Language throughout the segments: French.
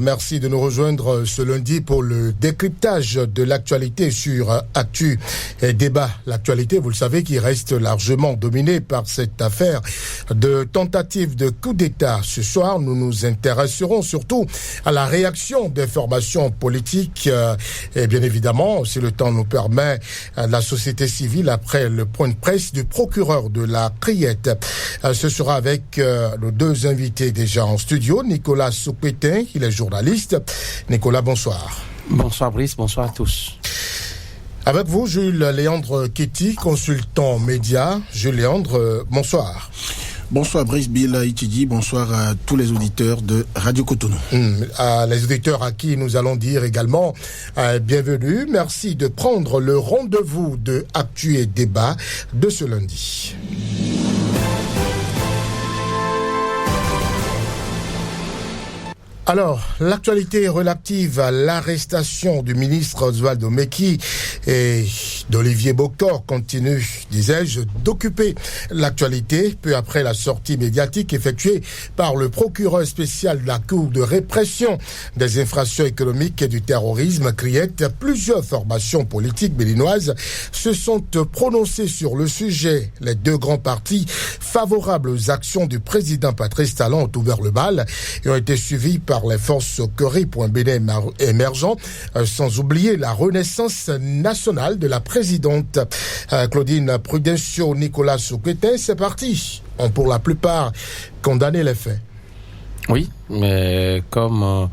merci de nous rejoindre ce lundi pour le décryptage de l'actualité sur Actu et Débat. L'actualité, vous le savez, qui reste largement dominée par cette affaire de tentative de coup d'État. Ce soir, nous nous intéresserons surtout à la réaction des formations politiques et bien évidemment, si le temps nous permet, la société civile après le point de presse du procureur de la Criette. Ce sera avec nos deux invités déjà en studio. Nicolas Soukpetin, il est journaliste. Nicolas, bonsoir. Bonsoir Brice, bonsoir à tous. Avec vous, Jules Léandre Kéti, consultant média. Jules Léandre, bonsoir. Bonsoir Brice Bila Itidi, bonsoir à tous les auditeurs de Radio Cotonou. Les auditeurs à qui nous allons dire également bienvenue. Merci de prendre le rendez-vous de Actu et Débat de ce lundi. Alors, l'actualité relative à l'arrestation du ministre Oswald Omeki et d'Olivier Boktor continue, disais-je, d'occuper l'actualité peu après la sortie médiatique effectuée par le procureur spécial de la Cour de répression des infractions économiques et du terrorisme, Criette. Plusieurs formations politiques béninoises se sont prononcées sur le sujet. Les deux grands partis favorables aux actions du président Patrice Talon ont ouvert le bal et ont été suivis par les forces Cori.Bénin émergents, sans oublier la renaissance nationale de la présidente Claudine Prudencio. Nicolas Soukpetin, c'est parti. Ont pour la plupart condamné les faits. Oui, mais comme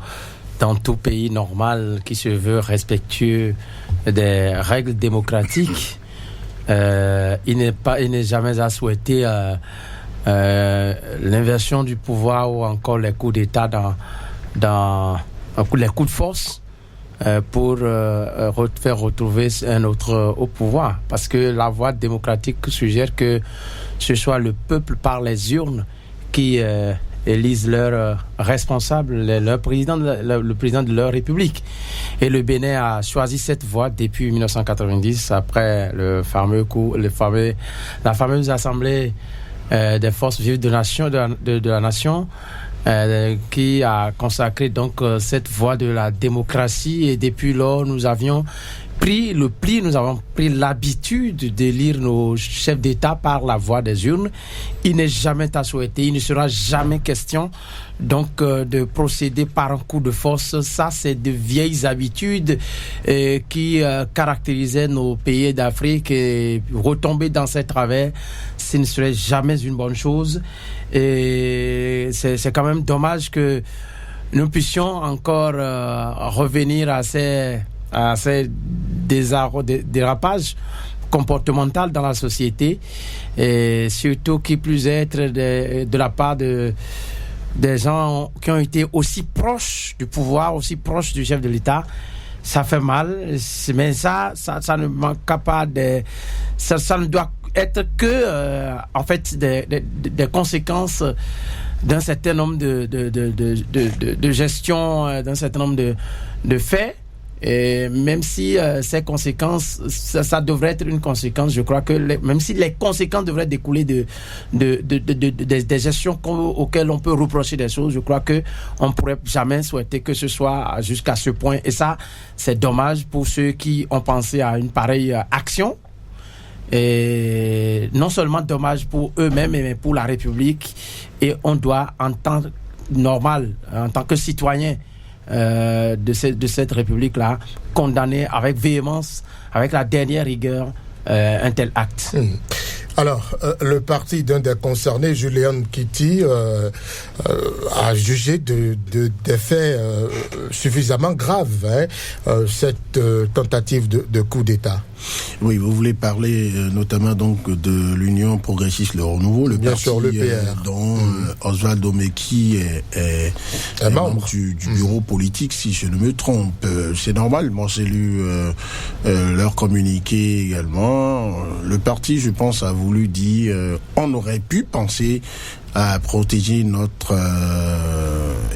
dans tout pays normal qui se veut respectueux des règles démocratiques, il n'est jamais à souhaiter l'inversion du pouvoir ou encore les coups d'État dans les coups de force pour faire retrouver un autre au pouvoir. Parce que la voie démocratique suggère que ce soit le peuple par les urnes qui élisent leur responsable, le président de leur république. Et le Bénin a choisi cette voie depuis 1990, après la fameuse assemblée des forces vives de la nation, qui a consacré donc cette voie de la démocratie. Et depuis lors, nous avons pris l'habitude d'élire nos chefs d'État par la voie des urnes. Il n'est jamais à souhaiter, il ne sera jamais question donc de procéder par un coup de force. Ça, c'est de vieilles habitudes qui caractérisaient nos pays d'Afrique, et retomber dans ces travers, ce ne serait jamais une bonne chose. Et c'est quand même dommage que nous puissions encore revenir à ces dérapages comportementaux dans la société, et surtout qui plus être de la part des gens qui ont été aussi proches du pouvoir, aussi proches du chef de l'État. Ça fait mal, mais ça ne manque pas ça ne doit être que en fait des conséquences d'un certain nombre de gestion, d'un certain nombre de faits. Et même si ces conséquences, ça devrait être une conséquence, je crois que même si les conséquences devraient découler des gestions auxquelles on peut reprocher des choses, je crois que on pourrait jamais souhaiter que ce soit jusqu'à ce point. Et ça, c'est dommage pour ceux qui ont pensé à une pareille action. Et non seulement dommage pour eux-mêmes, mais pour la République. Et on doit, en tant normal, en tant que citoyen de cette République-là, condamner avec véhémence, avec la dernière rigueur, un tel acte. Alors, le parti d'un des concernés, Julian Kitty, a jugé des faits suffisamment graves, cette tentative de coup d'État. Oui, vous voulez parler notamment donc de l'Union progressiste Le Renouveau, le bien parti sûr, le PR. Dont Oswald Omeki est membre du bureau politique, si je ne me trompe. C'est normal, moi j'ai lu leur communiqué également. Le parti, je pense, a voulu dire on aurait pu penser à protéger notre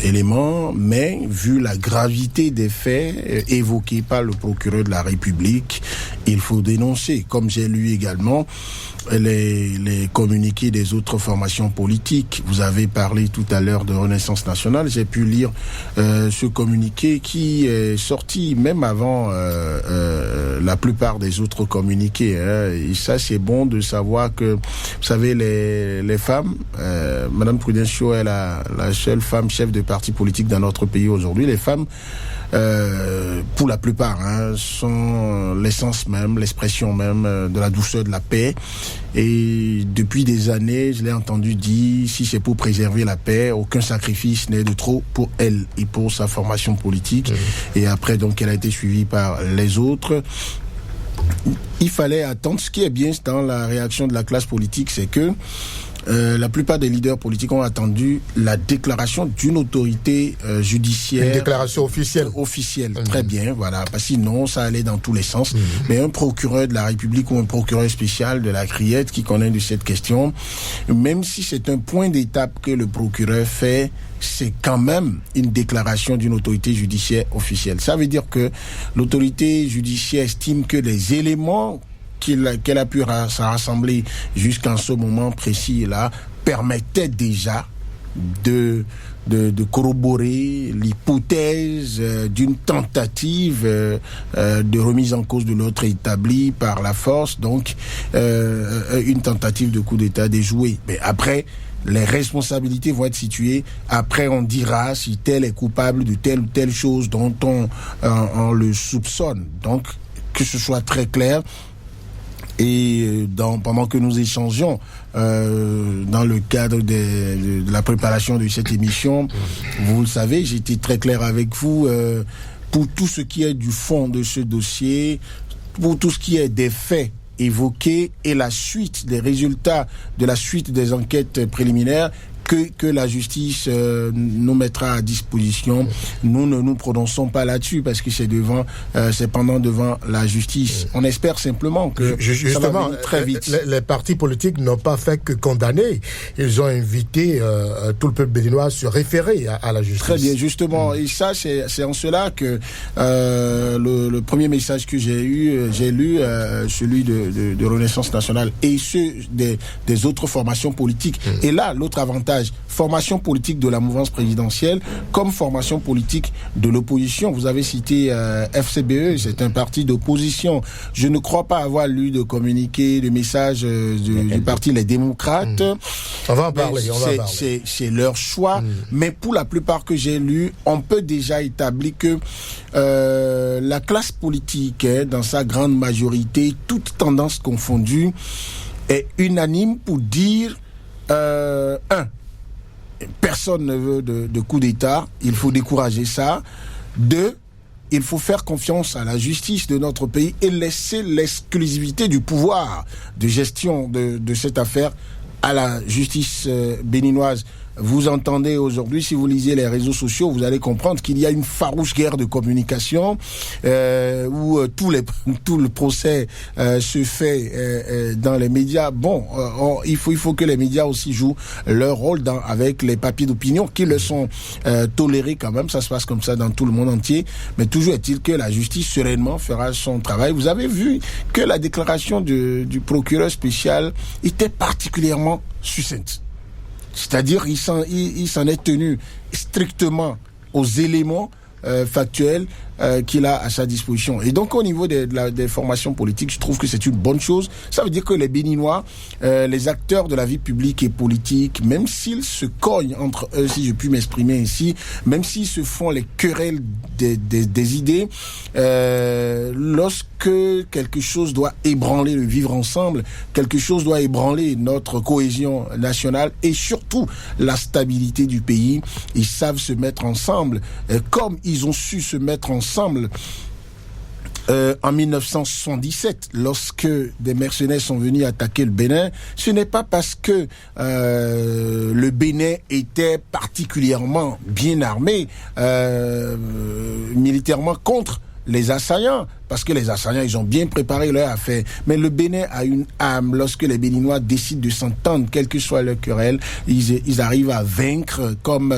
élément, mais vu la gravité des faits évoqués par le procureur de la République, il faut dénoncer. Comme j'ai lu également les communiqués des autres formations politiques. Vous avez parlé tout à l'heure de Renaissance nationale. J'ai pu lire ce communiqué qui est sorti même avant la plupart des autres communiqués. Et ça, c'est bon de savoir que, vous savez, les femmes, Madame Prudencio est la seule femme chef de parti politique dans notre pays aujourd'hui. Les femmes, pour la plupart, sont l'essence même, l'expression même de la douceur de la paix. Et depuis des années, je l'ai entendu dire, si c'est pour préserver la paix, aucun sacrifice n'est de trop pour elle et pour sa formation politique. Et après, donc, elle a été suivie par les autres. Il fallait attendre. Ce qui est bien dans la réaction de la classe politique, c'est que la plupart des leaders politiques ont attendu la déclaration d'une autorité judiciaire. Une déclaration officielle. Très bien, voilà. Parce que sinon, ça allait dans tous les sens. Mais un procureur de la République ou un procureur spécial de la Criette qui connaît de cette question, même si c'est un point d'étape que le procureur fait, c'est quand même une déclaration d'une autorité judiciaire officielle. Ça veut dire que l'autorité judiciaire estime que les éléments qu'elle a pu rassembler jusqu'en ce moment précis là permettait déjà de corroborer l'hypothèse d'une tentative de remise en cause de l'ordre établi par la force, donc une tentative de coup d'État déjouée. Mais après, les responsabilités vont être situées. Après, on dira si tel est coupable de telle ou telle chose dont on le soupçonne. Donc, que ce soit très clair. Et pendant que nous échangeons dans le cadre de la préparation de cette émission, vous le savez, j'ai été très clair avec vous pour tout ce qui est du fond de ce dossier, pour tout ce qui est des faits évoqués et la suite des résultats de la suite des enquêtes préliminaires que la justice nous mettra à disposition. Nous ne nous prononçons pas là-dessus parce que c'est pendant devant la justice. On espère simplement que justement, ça va venir très vite. Les partis politiques n'ont pas fait que condamner. Ils ont invité tout le peuple béninois à se référer à la justice. Très bien, justement. Et ça, c'est en cela que le premier message que j'ai lu, celui de Renaissance nationale et ceux des autres formations politiques. Et là, l'autre avantage, formation politique de la mouvance présidentielle comme formation politique de l'opposition. Vous avez cité FCBE, c'est un parti d'opposition. Je ne crois pas avoir lu de communiqué, de message du parti Les Démocrates. On va en parler. C'est leur choix. Mais pour la plupart que j'ai lu, on peut déjà établir que la classe politique, dans sa grande majorité, toute tendance confondue, est unanime pour dire personne ne veut de coup d'État, il faut décourager ça. 2, il faut faire confiance à la justice de notre pays et laisser l'exclusivité du pouvoir de gestion de cette affaire à la justice béninoise. Vous entendez aujourd'hui, si vous lisez les réseaux sociaux, vous allez comprendre qu'il y a une farouche guerre de communication où tout le procès se fait dans les médias. Bon, il faut que les médias aussi jouent leur rôle avec les papiers d'opinion qui le sont tolérés quand même. Ça se passe comme ça dans tout le monde entier. Mais toujours est-il que la justice sereinement fera son travail. Vous avez vu que la déclaration du procureur spécial était particulièrement succincte. C'est-à-dire, il s'en est tenu strictement aux éléments factuels qu'il a à sa disposition. Et donc, au niveau des formations politiques, je trouve que c'est une bonne chose. Ça veut dire que les Béninois, les acteurs de la vie publique et politique, même s'ils se cognent entre eux, si je puis m'exprimer ainsi, même s'ils se font les querelles des idées, lorsque quelque chose doit ébranler le vivre ensemble, quelque chose doit ébranler notre cohésion nationale et surtout la stabilité du pays, ils savent se mettre ensemble, comme ils ont su se mettre ensemble en 1977, lorsque des mercenaires sont venus attaquer le Bénin. Ce n'est pas parce que le Bénin était particulièrement bien armé militairement contre les assaillants, parce que les assaillants, ils ont bien préparé leur affaire. Mais le Bénin a une âme. Lorsque les Béninois décident de s'entendre, quelle que soit leur querelle, ils arrivent à vaincre,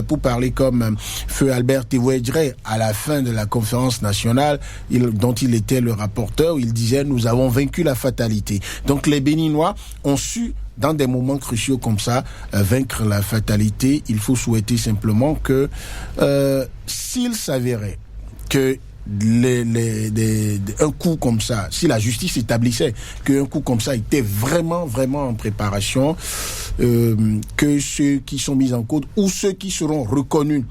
pour parler comme Feu Albert Tévouedjre, à la fin de la conférence nationale, dont il était le rapporteur, il disait, nous avons vaincu la fatalité. Donc les Béninois ont su, dans des moments cruciaux comme ça, vaincre la fatalité. Il faut souhaiter simplement que, s'il s'avérait que un coup comme ça, si la justice établissait qu'un coup comme ça était vraiment en préparation, que ceux qui sont mis en cause ou ceux qui seront reconnus,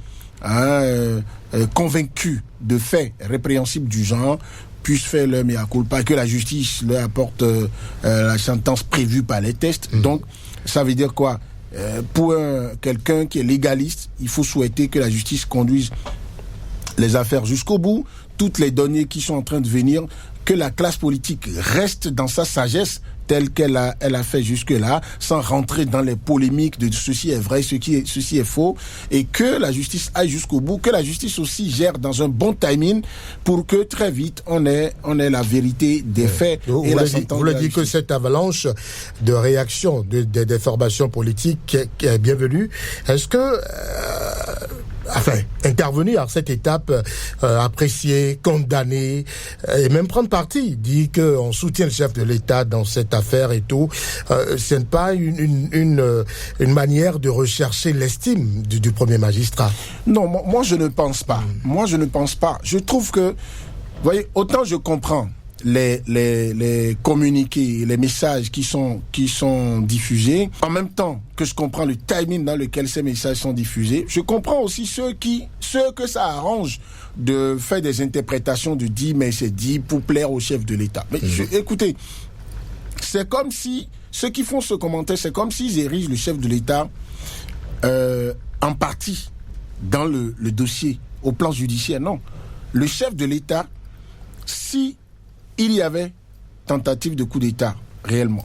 convaincus de faits répréhensibles du genre, puissent faire leur mea culpa, que la justice leur apporte la sentence prévue par les tests. Donc, ça veut dire quoi? Pour quelqu'un qui est légaliste, il faut souhaiter que la justice conduise les affaires jusqu'au bout, toutes les données qui sont en train de venir, que la classe politique reste dans sa sagesse telle qu'elle a fait jusque-là, sans rentrer dans les polémiques de ceci est vrai, ceci est faux, et que la justice aille jusqu'au bout, que la justice aussi gère dans un bon timing pour que très vite on ait la vérité des faits. Et la sentence. Vous voulez dire que cette avalanche de réactions des formations politiques qui est bienvenue, est-ce que intervenir à cette étape, apprécier, condamner et même prendre parti, dire qu'on soutient le chef de l'État dans cette affaire et tout, ce n'est pas une manière de rechercher l'estime du premier magistrat? Non, moi je ne pense pas. Moi je ne pense pas. Je trouve que, vous voyez, autant je comprends les communiqués, les messages qui sont diffusés, en même temps que je comprends le timing dans lequel ces messages sont diffusés, je comprends aussi ceux que ça arrange de faire des interprétations de dit, mais c'est dit pour plaire au chef de l'État. Mais écoutez, c'est comme si, ceux qui font ce commentaire, c'est comme s'ils érigent le chef de l'État en partie dans le dossier, au plan judiciaire. Non. Le chef de l'État, si il y avait tentative de coup d'État, réellement,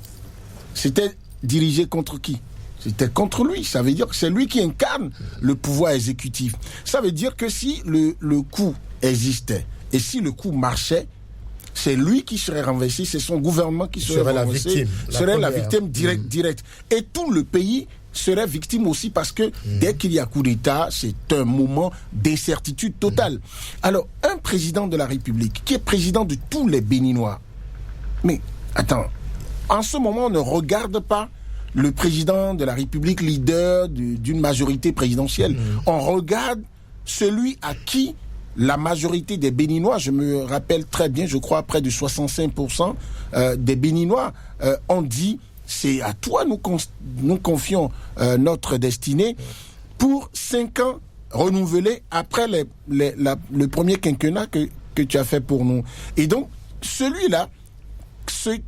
c'était dirigé contre qui? C'était contre lui. Ça veut dire que c'est lui qui incarne le pouvoir exécutif. Ça veut dire que si le coup existait et si le coup marchait, c'est lui qui serait renversé, c'est son gouvernement qui serait renversé, serait la victime directe. Et tout le pays serait victime aussi parce que dès qu'il y a coup d'État, c'est un moment d'incertitude totale. Alors, un président de la République qui est président de tous les Béninois, mais attends, en ce moment, on ne regarde pas le président de la République, leader d'une majorité présidentielle. On regarde celui à qui la majorité des Béninois, je me rappelle très bien, je crois près de 65% des Béninois ont dit c'est à toi nous confions notre destinée pour 5 ans renouvelés après le premier quinquennat que tu as fait pour nous. Et donc, celui-là,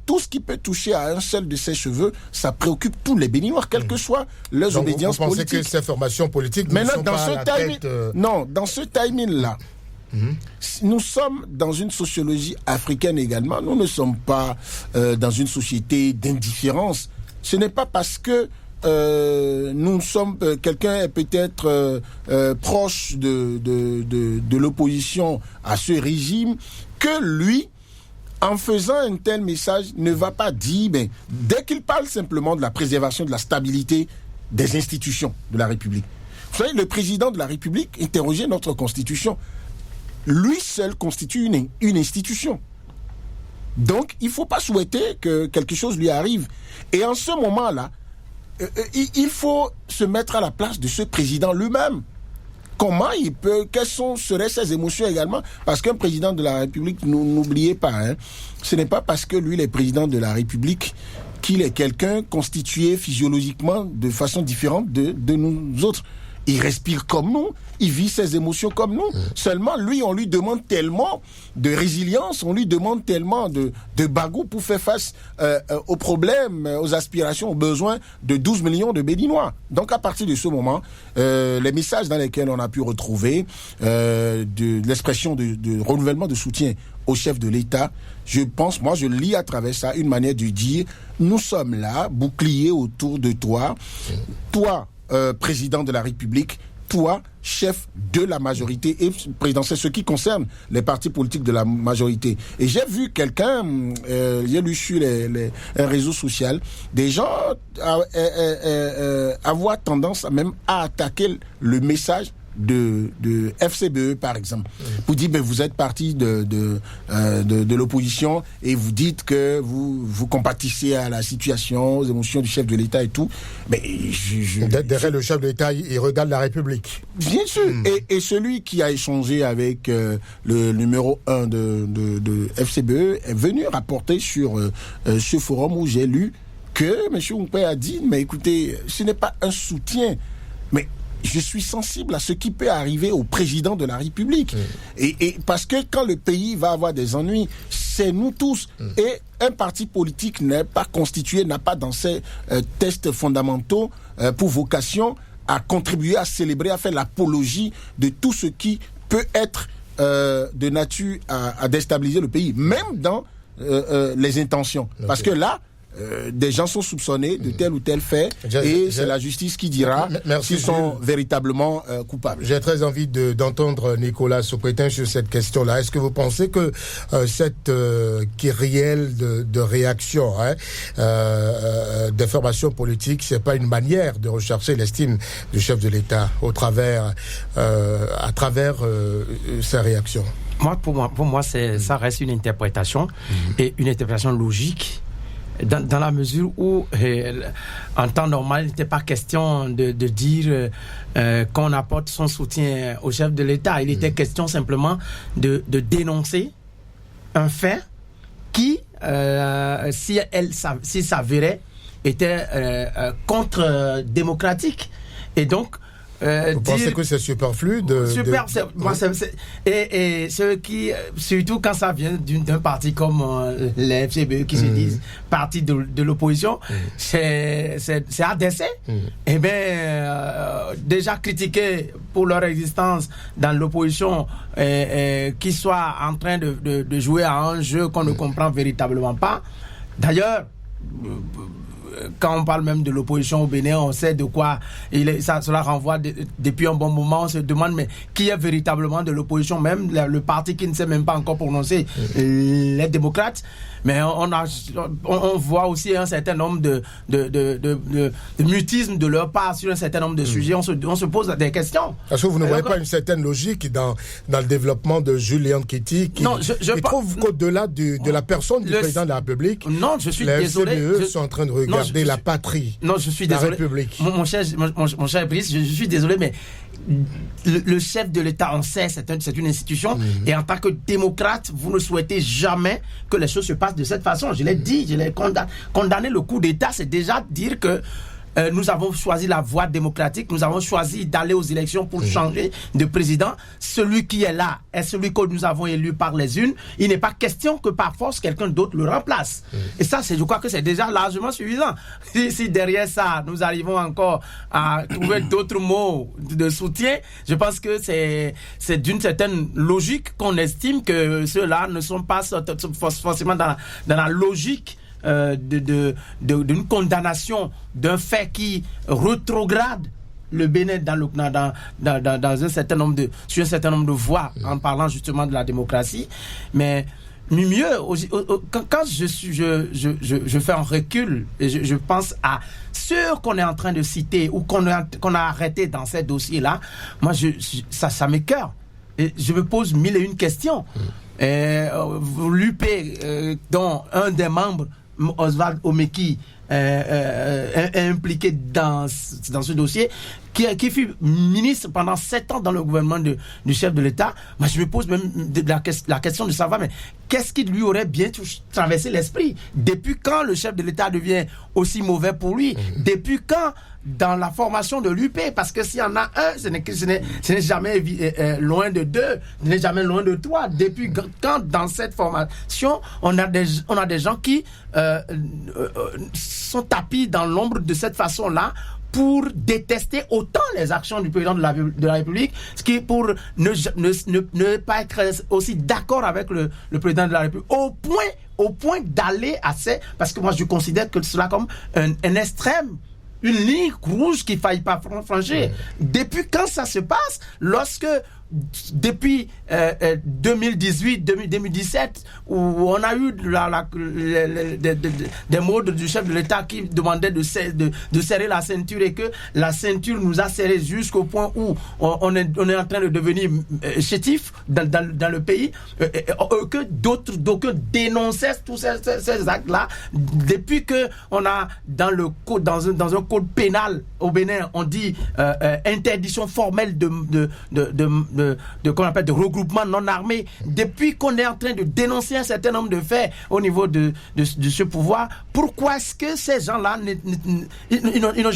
tout ce qui peut toucher à un seul de ses cheveux, ça préoccupe tous les Béninois, quelles que soient leurs obédiences politiques. Vous pensez que ces formations politiques ne sont pas à la tête... Non, dans ce timing-là, nous sommes dans une sociologie africaine également. Nous ne sommes pas dans une société d'indifférence. Ce n'est pas parce que nous sommes quelqu'un est peut-être proche de l'opposition à ce régime que lui, en faisant un tel message, ne va pas dire, mais dès qu'il parle simplement de la préservation de la stabilité des institutions de la République. Vous savez, le président de la République interrogeait notre Constitution. Lui seul constitue une institution. Donc, il ne faut pas souhaiter que quelque chose lui arrive. Et en ce moment-là, il faut se mettre à la place de ce président lui-même. Comment il peut, seraient ses émotions également? Parce qu'un président de la République, n'oubliez pas, ce n'est pas parce que lui, il est président de la République, qu'il est quelqu'un constitué physiologiquement de façon différente de nous autres. Il respire comme nous, il vit ses émotions comme nous. Seulement, lui, on lui demande tellement de résilience, on lui demande tellement de bagou pour faire face aux problèmes, aux aspirations, aux besoins de 12 millions de Béninois. Donc, à partir de ce moment, les messages dans lesquels on a pu retrouver de l'expression de renouvellement de soutien au chef de l'État, je pense, moi, je lis à travers ça une manière de dire, nous sommes là, boucliers autour de toi, toi, président de la République, toi, chef de la majorité et présidentielle, ce qui concerne les partis politiques de la majorité. Et j'ai vu quelqu'un, j'ai lu sur un réseau social, des gens avoir tendance même à attaquer le message de FCBE par exemple, vous dites vous êtes parti de l'opposition et vous dites que vous compatissez à la situation, aux émotions du chef de l'État et tout, mais derrière le chef de l'État il regarde la République, bien sûr. Et celui qui a échangé avec le numéro 1 de FCBE est venu rapporter sur ce forum où j'ai lu que M. Oumpé a dit, mais écoutez, ce n'est pas un soutien, mais je suis sensible à ce qui peut arriver au président de la République. Et parce que quand le pays va avoir des ennuis, c'est nous tous. Et un parti politique n'est pas constitué, n'a pas dans ses tests fondamentaux pour vocation à contribuer, à célébrer, à faire l'apologie de tout ce qui peut être de nature à déstabiliser le pays, même dans les intentions. Okay. Parce que là, des gens sont soupçonnés de tel ou tel fait et c'est la justice qui dira s'ils sont véritablement coupables. J'ai très envie d'entendre Nicolas Sopetin sur cette question-là. Est-ce que vous pensez que cette kyrielle de réaction, d'information politique, c'est pas une manière de rechercher l'estime du chef de l'État à travers sa réaction? Pour moi, ça reste une interprétation et une interprétation logique. Dans la mesure où, en temps normal, il n'était pas question de dire qu'on apporte son soutien au chef de l'État. Il était question simplement de dénoncer un fait qui, s'il s'avérait, était contre-démocratique. Et donc, vous pensez que c'est superflu et ceux qui, surtout quand ça vient d'un parti comme les FCBE qui se disent parti de l'opposition, c'est à décès. Et bien, déjà critiqués pour leur existence dans l'opposition, qui soient en train de jouer à un jeu qu'on ne comprend véritablement pas. D'ailleurs, quand on parle même de l'opposition au Bénin, on sait de quoi cela renvoie depuis un bon moment. On se demande mais qui est véritablement de l'opposition, même le parti qui ne s'est même pas encore prononcé, les démocrates. Mais on voit aussi un certain nombre de mutisme de leur part sur un certain nombre de sujets. On se pose des questions. Est-ce que vous ne voyez pas une certaine logique dans le développement de Julien Kitty qui trouve qu'au-delà de la personne du président de la République, les FCBE sont en train de regarder la patrie, je suis désolé. La République. Mon cher Brice, je suis désolé, mais le chef de l'État, on sait, c'est une institution, et en tant que démocrate, vous ne souhaitez jamais que les choses se passent de cette façon. Je l'ai dit, je l'ai condamné le coup d'État, c'est déjà dire que nous avons choisi la voie démocratique, nous avons choisi d'aller aux élections pour changer de président. Celui qui est là est celui que nous avons élu par les urnes. Il n'est pas question que par force quelqu'un d'autre le remplace. Et ça, je crois que c'est déjà largement suffisant. Si derrière ça, nous arrivons encore à trouver d'autres mots de soutien, je pense que c'est d'une certaine logique qu'on estime que ceux-là ne sont pas forcément dans la logique d'une condamnation d'un fait qui rétrograde le Bénin dans un certain nombre sur un certain nombre de voies, en parlant justement de la démocratie. Mais mieux, quand je fais un recul et je pense à ceux qu'on est en train de citer ou qu'on a arrêté dans ces dossiers-là, moi ça m'écoeure. Et je me pose 1001 questions. L'UP, dont un des membres, Oswald Omeki, est impliqué dans ce dossier, qui fut ministre pendant 7 ans dans le gouvernement du chef de l'État. Moi, je me pose même la question de savoir, mais qu'est-ce qui lui aurait bien traversé l'esprit? Depuis quand le chef de l'État devient aussi mauvais pour lui? Depuis quand, dans la formation de l'UP? Parce que s'il y en a un, ce n'est jamais loin de deux, ce n'est jamais loin de trois. Depuis quand, dans cette formation, on a des gens qui sont tapis dans l'ombre de cette façon-là, pour détester autant les actions du président de la République, ce qui est pour ne pas être aussi d'accord avec le président de la République, au point d'aller parce que moi je considère que cela comme un extrême une ligne rouge qu'il ne faille pas franchir. Depuis quand ça se passe? Lorsque, depuis 2018-2017, où on a eu des mots du chef de l'État qui demandait de serrer la ceinture, et que la ceinture nous a serré jusqu'au point où on est en train de devenir chétif dans le pays, que d'aucuns dénonçaient tous ces actes-là. Depuis que on a dans un code pénal au Bénin, on dit interdiction formelle de regroupement non armé. Depuis qu'on est en train de dénoncer un certain nombre de faits au niveau de ce pouvoir, pourquoi est-ce que ces gens-là ils n'ont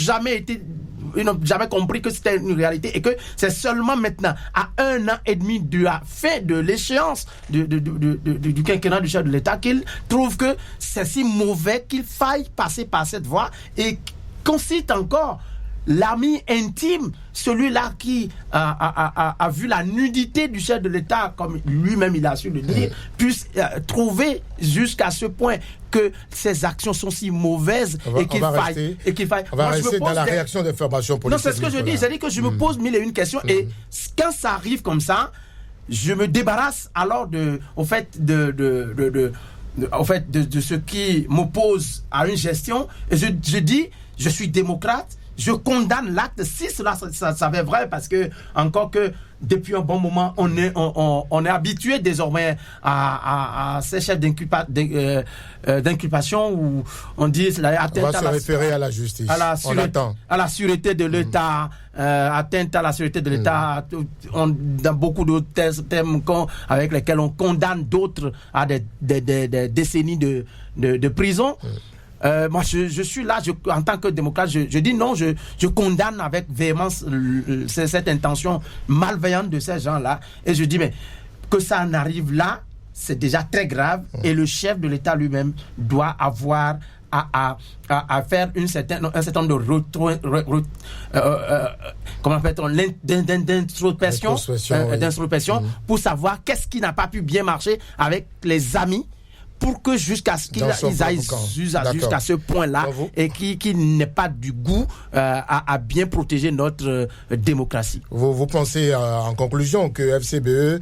jamais compris que c'était une réalité, et que c'est seulement maintenant, à 1 an et demi de la fin de l'échéance du quinquennat du chef de l'État, qu'ils trouvent que c'est si mauvais qu'il faille passer par cette voie, et qu'on cite encore l'ami intime, celui-là qui a vu la nudité du chef de l'État, comme lui-même il a su le dire, puisse trouver jusqu'à ce point que ces actions sont si mauvaises et qu'il faille. On va rester dans la réaction des formations politiques. Non, c'est ce que je dis. C'est-à-dire que je me pose 1001 questions, et quand ça arrive comme ça, je me débarrasse alors de ce qui m'oppose à une gestion, et je dis, je suis démocrate. Je condamne l'acte si cela s'avère vrai, parce que, encore que depuis un bon moment, on est habitué désormais à ces chefs d'inculpation où on dit atteinte on va se référer à la justice. À la sûreté de l'État, atteinte à la sûreté de l'État, dans beaucoup d'autres termes avec lesquels on condamne d'autres à des décennies de prison. Moi, je suis là, en tant que démocrate, je dis non, je condamne avec véhémence cette intention malveillante de ces gens-là, et je dis, mais que ça en arrive là, c'est déjà très grave, et le chef de l'État lui-même doit avoir à faire un certain nombre d'introspection pour savoir qu'est-ce qui n'a pas pu bien marcher avec les amis, pour que jusqu'à ce qu'ils aillent jusqu'à ce point-là, et qu'il n'ait pas du goût à bien protéger notre démocratie. Vous pensez en conclusion que FCBE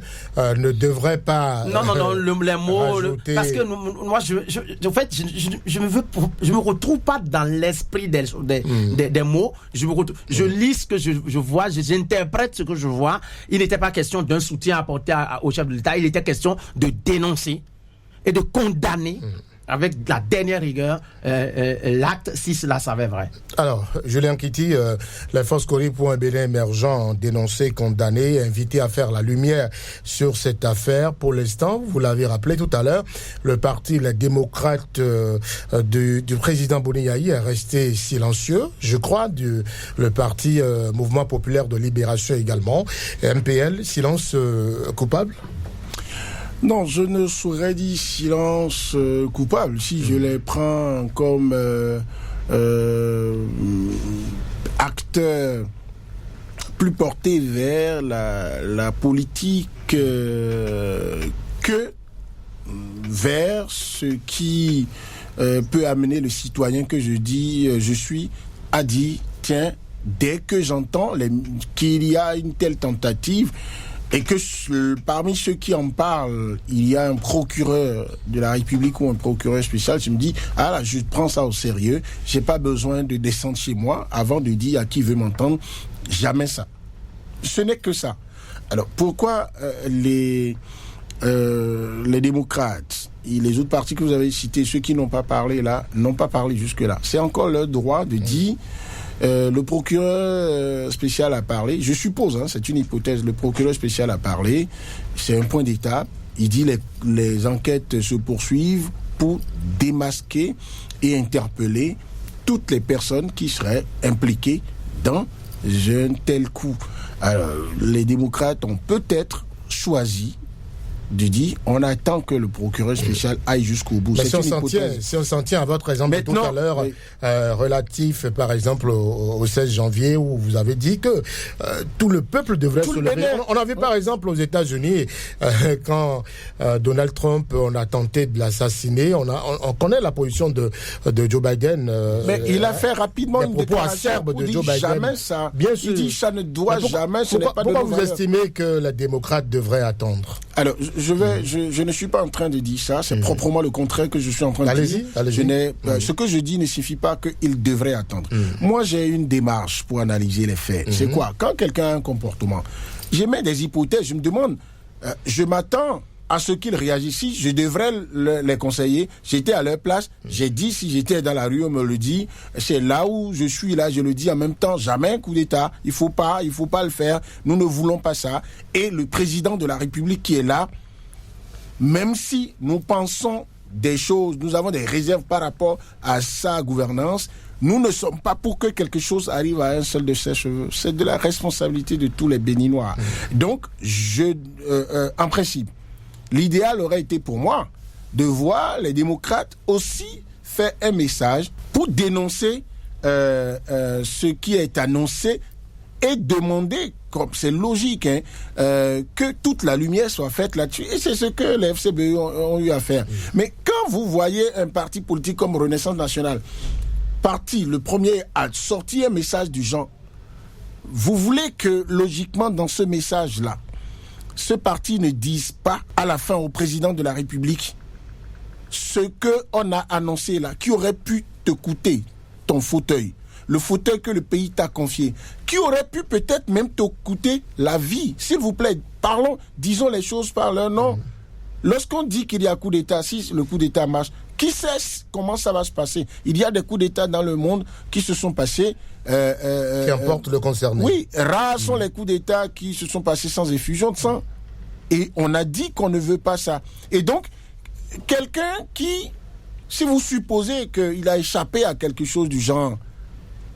ne devrait pas les mots, parce que moi je me retrouve pas dans l'esprit des mots. Je lis ce que je vois, j'interprète ce que je vois. Il n'était pas question d'un soutien apporté au chef de l'État, il était question de dénoncer et de condamner avec la dernière rigueur l'acte, si cela s'avère vrai. Alors, Julien Kiti, les forces Kori pour un Bénin émergent ont dénoncé, condamné, invité à faire la lumière sur cette affaire. Pour l'instant, vous l'avez rappelé tout à l'heure, le parti, les démocrates du président Boni-Yayi est resté silencieux, je crois, le parti Mouvement Populaire de Libération également. MPL, silence coupable? Non, je ne saurais dire silence coupable si je les prends comme acteurs plus portés vers la politique que vers ce qui peut amener le citoyen que je suis à dire, tiens, dès que j'entends qu'il y a une telle tentative, et que parmi ceux qui en parlent, il y a un procureur de la République ou un procureur spécial, je me dis, là, je prends ça au sérieux, j'ai pas besoin de descendre chez moi avant de dire à qui veut m'entendre, jamais ça. Ce n'est que ça. Alors, pourquoi les démocrates et les autres partis que vous avez cités, ceux qui n'ont pas parlé là, n'ont pas parlé jusque-là? C'est encore leur droit de dire... le procureur spécial a parlé, je suppose, c'est une hypothèse, le procureur spécial a parlé, c'est un point d'étape, il dit les enquêtes se poursuivent pour démasquer et interpeller toutes les personnes qui seraient impliquées dans un tel coup. Alors, les démocrates ont peut-être choisi de dire on attend que le procureur spécial aille jusqu'au bout. Mais si on s'en tient à votre exemple tout à l'heure, relatif par exemple au 16 janvier, où vous avez dit que tout le peuple devrait se lever. On a vu par exemple aux États-Unis, quand Donald Trump, on a tenté de l'assassiner, on connaît la position de Joe Biden. Mais il a fait rapidement une déclaration acerbe de Joe Biden. Jamais ça. Bien sûr. Il dit ça ne doit jamais, ce n'est pas de Pourquoi vous estimez que les démocrates devraient attendre? Alors, je ne suis pas en train de dire ça, c'est proprement le contraire que je suis en train de dire. Ce que je dis ne suffit pas qu'il devrait attendre. Moi, j'ai une démarche pour analyser les faits. C'est quoi? Quand quelqu'un a un comportement, j'émets des hypothèses, je me demande, je m'attends à ce qu'ils réagissent. Si je devrais les conseiller, j'étais à leur place, j'ai dit, si j'étais dans la rue, on me le dit, c'est là où je suis, là, je le dis en même temps, jamais un coup d'État, il faut pas le faire, nous ne voulons pas ça. Et le président de la République qui est là, même si nous pensons des choses, nous avons des réserves par rapport à sa gouvernance, nous ne sommes pas pour que quelque chose arrive à un seul de ses cheveux. C'est de la responsabilité de tous les Béninois. Donc, en principe, l'idéal aurait été pour moi de voir les démocrates aussi faire un message pour dénoncer ce qui est annoncé et demander, comme c'est logique, que toute la lumière soit faite là-dessus. Et c'est ce que les FCBE ont eu à faire. Mais quand vous voyez un parti politique comme Renaissance Nationale, le premier à sortir un message du genre, vous voulez que, logiquement, dans ce message-là, ce parti ne dise pas à la fin au président de la République ce qu'on a annoncé là, qui aurait pu te coûter ton fauteuil, le fauteuil que le pays t'a confié, qui aurait pu peut-être même te coûter la vie. S'il vous plaît, disons les choses par leur nom. Lorsqu'on dit qu'il y a coup d'État, si le coup d'État marche, qui sait comment ça va se passer? Il y a des coups d'État dans le monde qui se sont passés. Qui importe le concerné. Oui, rares sont les coups d'État qui se sont passés sans effusion de sang. Et on a dit qu'on ne veut pas ça. Et donc, quelqu'un qui, si vous supposez qu'il a échappé à quelque chose du genre,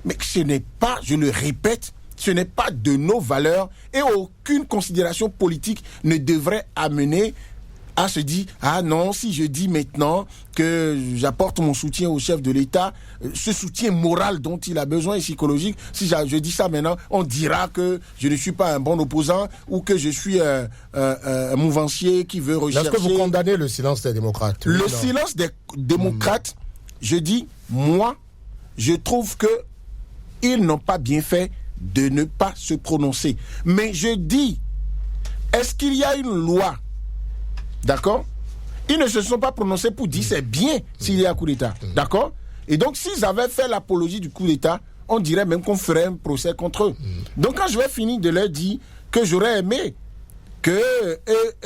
mais ce n'est pas, je le répète, ce n'est pas de nos valeurs et aucune considération politique ne devrait amener à se dire, ah non, si je dis maintenant que j'apporte mon soutien au chef de l'État, ce soutien moral dont il a besoin et psychologique, si je dis ça maintenant, on dira que je ne suis pas un bon opposant ou que je suis un mouvancier qui veut rechercher... Est-ce que vous condamnez le silence des démocrates? Le silence des démocrates, je dis, moi, je trouve que ils n'ont pas bien fait de ne pas se prononcer. Mais je dis, est-ce qu'il y a une loi? D'accord? Ils ne se sont pas prononcés pour dire c'est bien s'il y a un coup d'État. D'accord? Et donc, s'ils avaient fait l'apologie du coup d'État, on dirait même qu'on ferait un procès contre eux. Donc, quand je vais finir de leur dire que j'aurais aimé que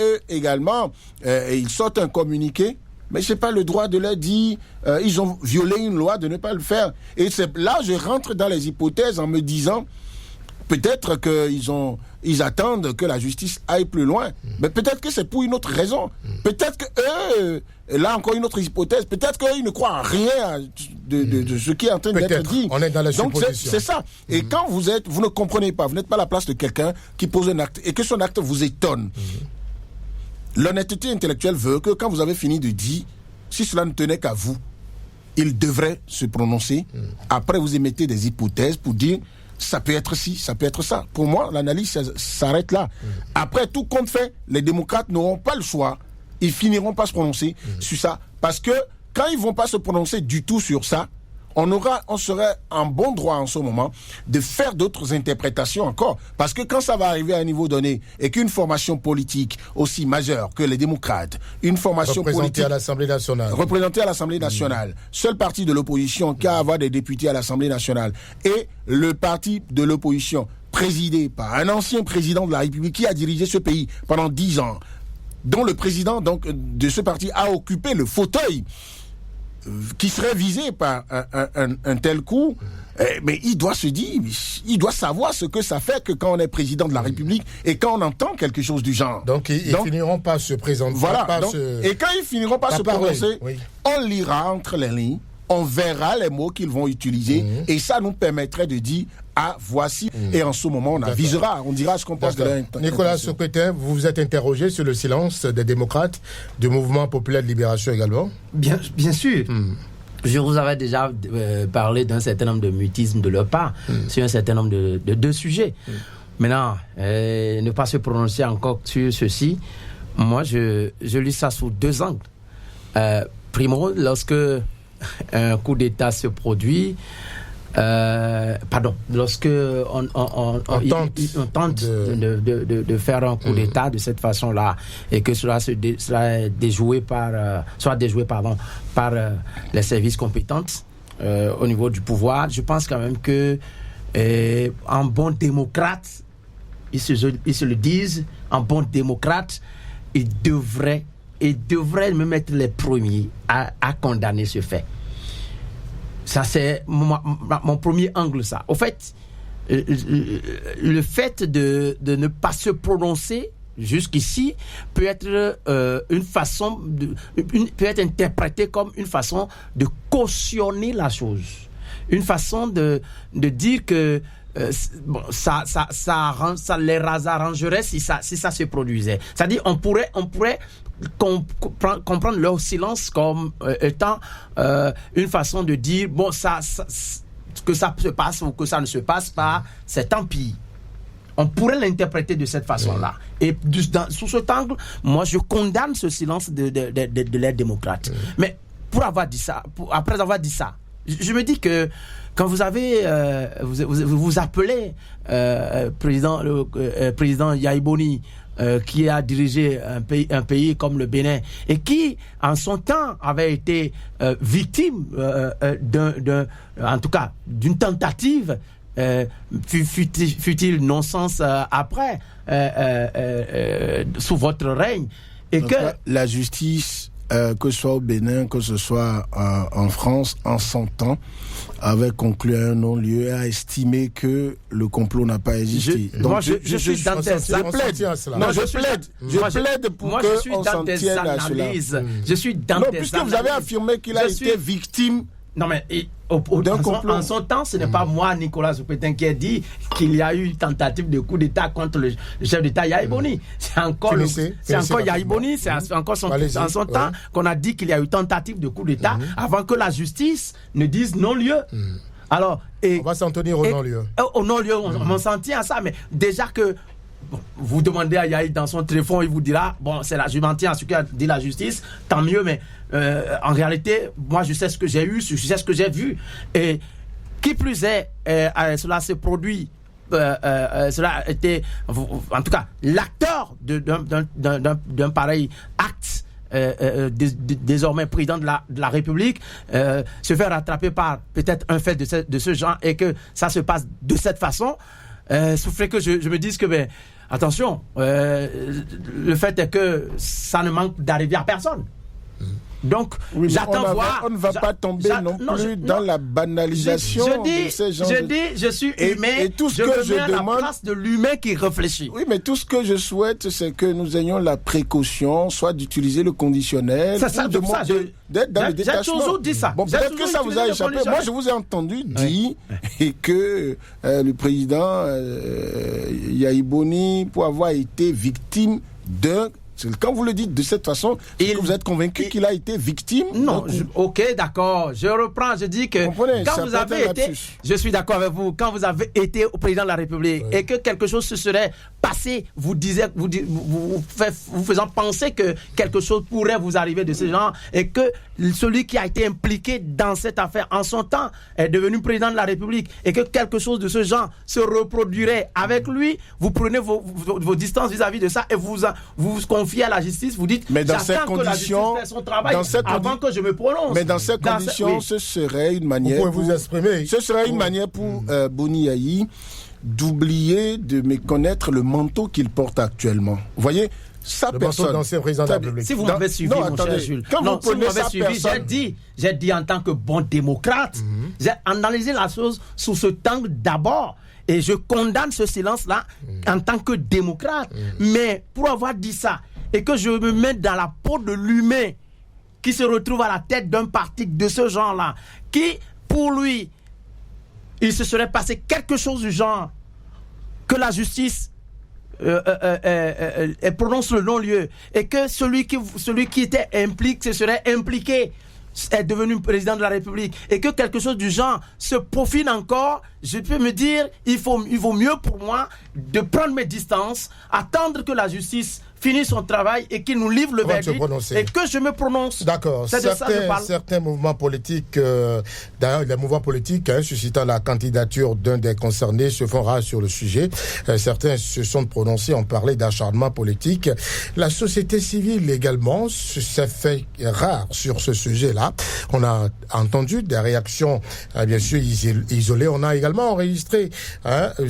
eux également, ils sortent un communiqué, mais je n'ai pas le droit de leur dire ils ont violé une loi de ne pas le faire. Et c'est là je rentre dans les hypothèses en me disant peut-être qu'ils attendent que la justice aille plus loin. Mais peut-être que c'est pour une autre raison. Peut-être que eux, là encore une autre hypothèse, peut-être qu'ils ne croient rien de ce qui est en train d'être dit. On est dans la supposition. Donc c'est ça. Et quand vous ne comprenez pas, vous n'êtes pas à la place de quelqu'un qui pose un acte et que son acte vous étonne. L'honnêteté intellectuelle veut que quand vous avez fini de dire, si cela ne tenait qu'à vous, il devrait se prononcer. Après, vous émettez des hypothèses pour dire ça peut être ci, ça peut être ça. Pour moi, l'analyse s'arrête là. Après, tout compte fait, les démocrates n'auront pas le choix. Ils finiront par se prononcer sur ça. Parce que quand ils ne vont pas se prononcer du tout sur ça, on serait en bon droit en ce moment de faire d'autres interprétations encore. Parce que quand ça va arriver à un niveau donné et qu'une formation politique aussi majeure que les démocrates, une formation politique représentée à l'Assemblée nationale, seul parti de l'opposition qui a à avoir des députés à l'Assemblée nationale, et le parti de l'opposition présidé par un ancien président de la République qui a dirigé ce pays pendant 10 ans, dont le président donc de ce parti a occupé le fauteuil qui serait visé par un tel coup, mais il doit se dire, il doit savoir ce que ça fait que quand on est président de la République et quand on entend quelque chose du genre. Donc ils finiront par se présenter. Voilà. Et quand ils finiront par se prononcer, on lira entre les lignes, on verra les mots qu'ils vont utiliser et ça nous permettrait de dire, voici. Et en ce moment, on avisera, on dira ce qu'on pense de l'intention. Nicolas Sopetin, vous vous êtes interrogé sur le silence des démocrates, du mouvement populaire de libération également? Bien sûr. Je vous avais déjà parlé d'un certain nombre de mutismes de leur part sur un certain nombre de sujets. Maintenant, ne pas se prononcer encore sur ceci, moi je lis ça sous deux angles. Primo, lorsque un coup d'État se produit, lorsque on tente de faire un coup d'État de cette façon-là et que cela est déjoué par les services compétents au niveau du pouvoir, je pense quand même que en bon démocrate, ils se le disent, en bon démocrate, ils devraient même être les premiers à condamner ce fait. Ça, c'est mon premier angle, ça. Au fait, le fait de ne pas se prononcer jusqu'ici peut être peut être interprété comme une façon de cautionner la chose. Une façon de dire que ça les arrangerait si ça se produisait. C'est-à-dire, on pourrait comprendre leur silence comme étant une façon de dire que ça se passe ou que ça ne se passe pas, c'est tant pis. On pourrait l'interpréter de cette façon-là. Et sous cet angle, moi, je condamne ce silence de l'aide démocrate. Mais après avoir dit ça, je me dis que quand vous avez vous appelez président Yahi Boni, qui a dirigé un pays comme le Bénin et qui en son temps avait été victime en tout cas d'une tentative, fut-il non-sens après sous votre règne, et donc, que la justice, que ce soit au Bénin, que ce soit en France, en son temps, avait conclu un non-lieu et a estimé que le complot n'a pas existé. Je suis dans des analyses. Je plaide pour qu'on s'en tienne à cela. Je suis dans des puisque vous avez affirmé qu'il a été victime. Non, mais en son temps, ce n'est pas moi, Nicolas Sopetin, qui a dit qu'il y a eu une tentative de coup d'État contre le chef d'État Yahi Boni. C'est encore Yahi Boni, c'est encore en son temps qu'on a dit qu'il y a eu tentative de coup d'État avant que la justice ne dise non-lieu. Alors, on va s'en tenir au non-lieu. Au non-lieu, on s'en tient à ça, mais déjà que vous demandez à Yahi dans son téléphone, il vous dira, je m'en tiens à ce qu'a dit la justice, tant mieux, mais en réalité, moi je sais ce que j'ai eu, je sais ce que j'ai vu, et qui plus est, cela s'est produit, cela a été, en tout cas, l'acteur d'un pareil acte, désormais président de la République, se fait rattraper par peut-être un fait de ce genre, et que ça se passe de cette façon, souffrait que je me dise que attention, le fait est que ça ne manque d'arriver à personne. Donc, j'attends voir. On ne va pas tomber non plus dans la banalisation de ces gens. Je suis humain. Et tout ce que je demande, la place de l'humain qui réfléchit. Oui, mais tout ce que je souhaite, c'est que nous ayons la précaution, soit d'utiliser le conditionnel, d'être dans le détachement. J'ai toujours dit ça. Peut-être que ça vous a échappé. Moi, je vous ai entendu dire que le président Yahi Boni, pour avoir été victime d'un... Quand vous le dites de cette façon, est-ce que vous êtes convaincu qu'il a été victime? Non, ok, d'accord. Je reprends, je dis que quand vous avez été, je suis d'accord avec vous, quand vous avez été au président de la République et que quelque chose se serait passé, vous faisant penser que quelque chose pourrait vous arriver de ce genre, et que celui qui a été impliqué dans cette affaire en son temps est devenu président de la République, et que quelque chose de ce genre se reproduirait avec lui, vous prenez vos distances vis-à-vis de ça et vous confiez à la justice, vous dites, mais dans ces conditions, fait son travail avant que je me prononce. Mais dans ces conditions, ce serait une manière. Vous pouvez vous exprimer. Ce serait une manière pour Boni Yahi d'oublier, de méconnaître le manteau qu'il porte actuellement. Vous voyez, sa personne. Si vous m'avez suivi, mon cher Jules. J'ai dit en tant que bon démocrate, j'ai analysé la chose sous ce angle d'abord. Et je condamne ce silence-là en tant que démocrate. Mais pour avoir dit ça, et que je me mets dans la peau de l'humain qui se retrouve à la tête d'un parti de ce genre-là, qui, pour lui, il se serait passé quelque chose du genre que la justice prononce le non-lieu et que celui qui était impliqué se serait impliqué, est devenu président de la République et que quelque chose du genre se profile encore, je peux me dire, il vaut mieux pour moi de prendre mes distances, attendre que la justice finisse son travail et qu'il nous livre le verdict et que je me prononce. D'accord. Certains mouvements politiques, d'ailleurs les mouvements politiques suscitant la candidature d'un des concernés se font rares sur le sujet. Certains se sont prononcés, ont parlé d'acharnement politique. La société civile également s'est fait rare sur ce sujet-là. On a entendu des réactions bien sûr isolées. On a également enregistré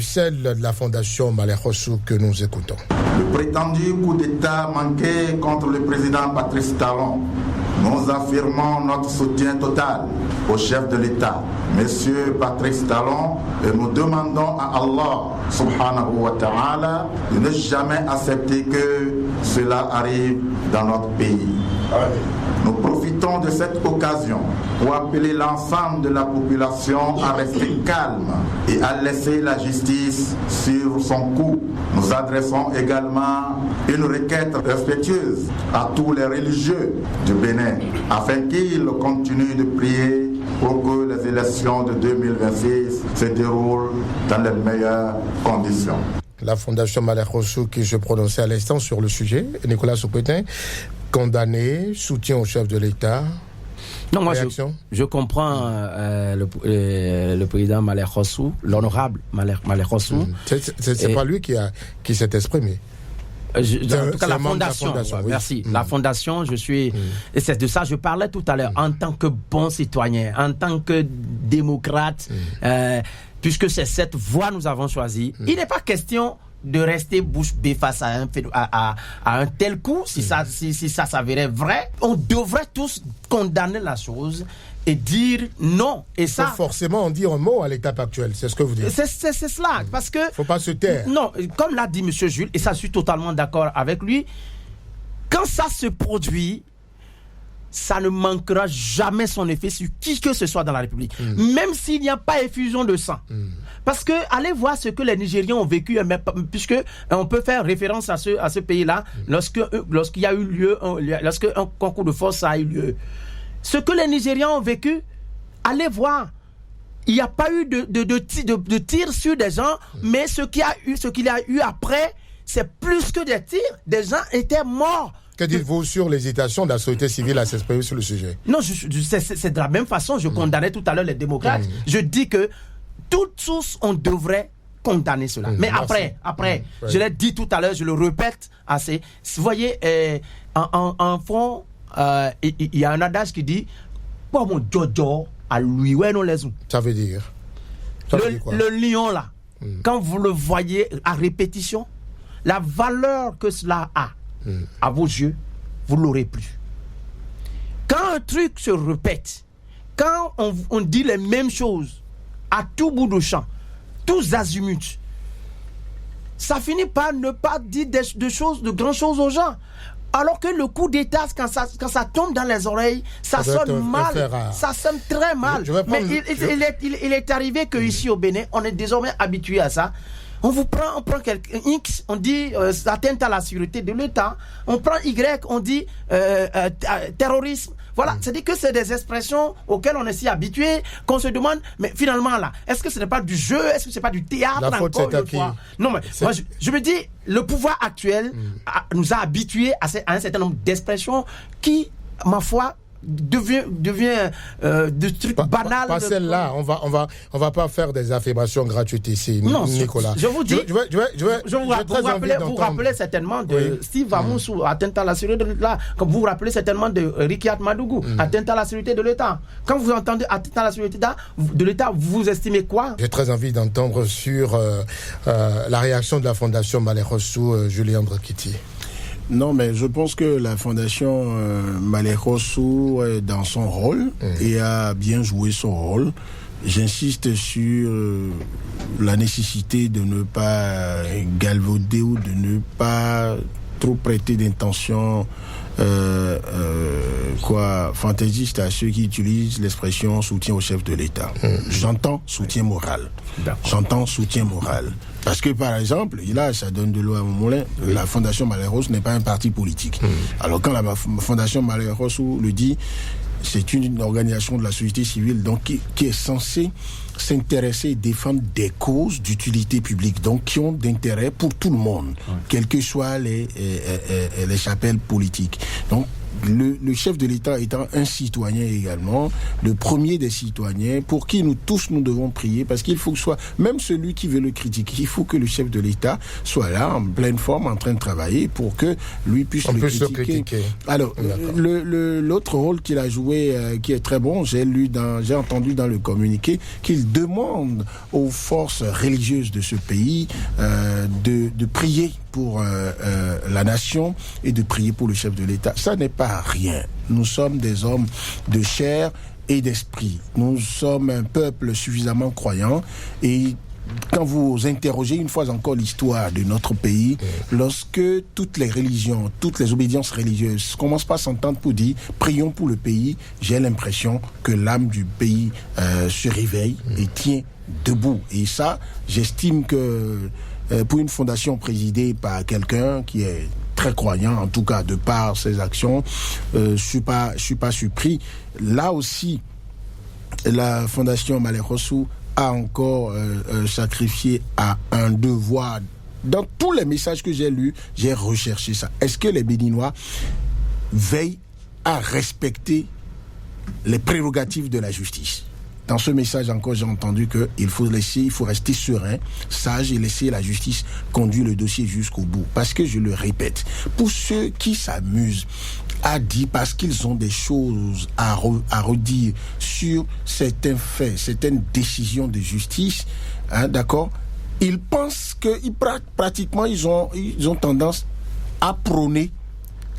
celle de la Fondation Malek Rossou que nous écoutons. Le prétendu coup d'État manqué contre le président Patrice Talon. Nous affirmons notre soutien total au chef de l'État, Monsieur Patrice Talon, et nous demandons à Allah subhanahu wa ta'ala de ne jamais accepter que cela arrive dans notre pays. Nous profitons de cette occasion pour appeler l'ensemble de la population à rester calme et à laisser la justice suivre son cours. Nous adressons également une requête respectueuse à tous les religieux du Bénin afin qu'ils continuent de prier pour que les élections de 2026 se déroulent dans les meilleures conditions. La Fondation Malek Rossou qui se prononçait à l'instant sur le sujet, Nicolas Sopetin, condamné, soutien au chef de l'État. Non, moi je comprends le président Malek Rossou, l'honorable Malek Rossou. C'est pas lui qui s'est exprimé. En tout cas, la fondation oui. Merci. La fondation, et c'est de ça que je parlais tout à l'heure, en tant que bon citoyen, en tant que démocrate, puisque c'est cette voie que nous avons choisie. Il n'est pas question de rester bouche bée face à un tel coup, si ça s'avérait vrai. On devrait tous condamner la chose et dire non. Et ça, forcément, on dit un mot à l'étape actuelle. C'est ce que vous dites. C'est cela, parce que faut pas se taire. Non, comme l'a dit M. Jules, et ça, je suis totalement d'accord avec lui. Quand ça se produit, ça ne manquera jamais son effet sur qui que ce soit dans la République, même s'il n'y a pas effusion de sang. Parce que allez voir ce que les Nigériens ont vécu, puisque on peut faire référence à ce pays-là lorsqu'il y a eu lieu, lorsque un concours de force a eu lieu. Ce que les Nigériens ont vécu, allez voir. Il n'y a pas eu de tir sur des gens, mais ce qu'il y a eu après, c'est plus que des tirs. Des gens étaient morts. Que dites-vous sur l'hésitation de la société civile à s'exprimer sur le sujet? Non, c'est de la même façon. Je condamnais tout à l'heure les démocrates. Je dis que toute source, on devrait condamner cela. Mais après, je l'ai dit tout à l'heure, je le répète assez. Vous voyez, en fond, il y a un adage qui dit "Pour mon jojo à lui, ouais non les." Ça veut dire quoi? Le lion là, quand vous le voyez à répétition, la valeur que cela a à vos yeux, vous l'aurez plus. Quand un truc se répète, quand on dit les mêmes choses à tout bout de champ, tous azimuts, ça finit par ne pas dire de grandes choses aux gens. Alors que le coup d'État, quand ça tombe dans les oreilles, ça sonne mal, ça sonne très mal. Mais il est arrivé qu'ici au Bénin, on est désormais habitué à ça. On prend quelqu'un X, on dit atteinte à la sécurité de l'État. On prend Y, on dit terrorisme. Voilà, c'est-à-dire que c'est des expressions auxquelles on est si habitué qu'on se demande, mais finalement là, est-ce que ce n'est pas du jeu, est-ce que ce n'est pas du théâtre encore une fois? Non, mais moi, je me dis, le pouvoir actuel nous a habitués à un certain nombre d'expressions qui, ma foi, devient de trucs banals. Pas celle-là. On va pas faire des affirmations gratuites ici, non, Nicolas. Je vous dis. Vous rappelez certainement de Steve Amoussou, atteinte à la sécurité de l'État. Comme vous vous rappelez certainement de Rikiat Madougou, atteinte à la sécurité de l'État. Quand vous entendez atteinte à la sécurité de l'État, vous estimez quoi? J'ai très envie d'entendre sur la réaction de la Fondation Malek Rossou, Julien Drakiti. Non, mais je pense que la Fondation Malek Rossou est dans son rôle et a bien joué son rôle. J'insiste sur la nécessité de ne pas galvauder ou de ne pas trop prêter d'intention fantaisiste à ceux qui utilisent l'expression soutien au chef de l'État. J'entends soutien moral. J'entends soutien moral. Parce que, par exemple, là, ça donne de l'eau à mon moulin, la Fondation Malherossus n'est pas un parti politique. Alors, quand la Fondation Malherossus le dit, c'est une organisation de la société civile donc qui est censée s'intéresser et défendre des causes d'utilité publique, donc qui ont d'intérêt pour tout le monde, quelles que soient les chapelles politiques. Donc, le chef de l'État étant un citoyen également, le premier des citoyens, pour qui nous tous nous devons prier, parce qu'il faut que soit, même celui qui veut le critiquer, il faut que le chef de l'État soit là, en pleine forme, en train de travailler, pour que lui puisse le critiquer. Alors, l'autre rôle qu'il a joué, qui est très bon, j'ai entendu dans le communiqué, qu'il demande aux forces religieuses de ce pays de prier pour la nation et de prier pour le chef de l'État. Ça n'est pas rien. Nous sommes des hommes de chair et d'esprit. Nous sommes un peuple suffisamment croyant et quand vous interrogez une fois encore l'histoire de notre pays, lorsque toutes les religions, toutes les obédiences religieuses commencent pas à s'entendre pour dire prions pour le pays, j'ai l'impression que l'âme du pays se réveille et tient debout. Et ça, j'estime que pour une fondation présidée par quelqu'un qui est très croyant, en tout cas de par ses actions, je suis pas surpris. Là aussi, la fondation Malherossus a encore sacrifié à un devoir. Dans tous les messages que j'ai lus, j'ai recherché ça. Est-ce que les Béninois veillent à respecter les prérogatives de la justice? Dans ce message encore, j'ai entendu qu'il faut rester serein, sage et laisser la justice conduire le dossier jusqu'au bout. Parce que, je le répète, pour ceux qui s'amusent à dire, parce qu'ils ont des choses à redire sur certains faits, certaines décisions de justice, d'accord, ils pensent que pratiquement ils ont tendance à prôner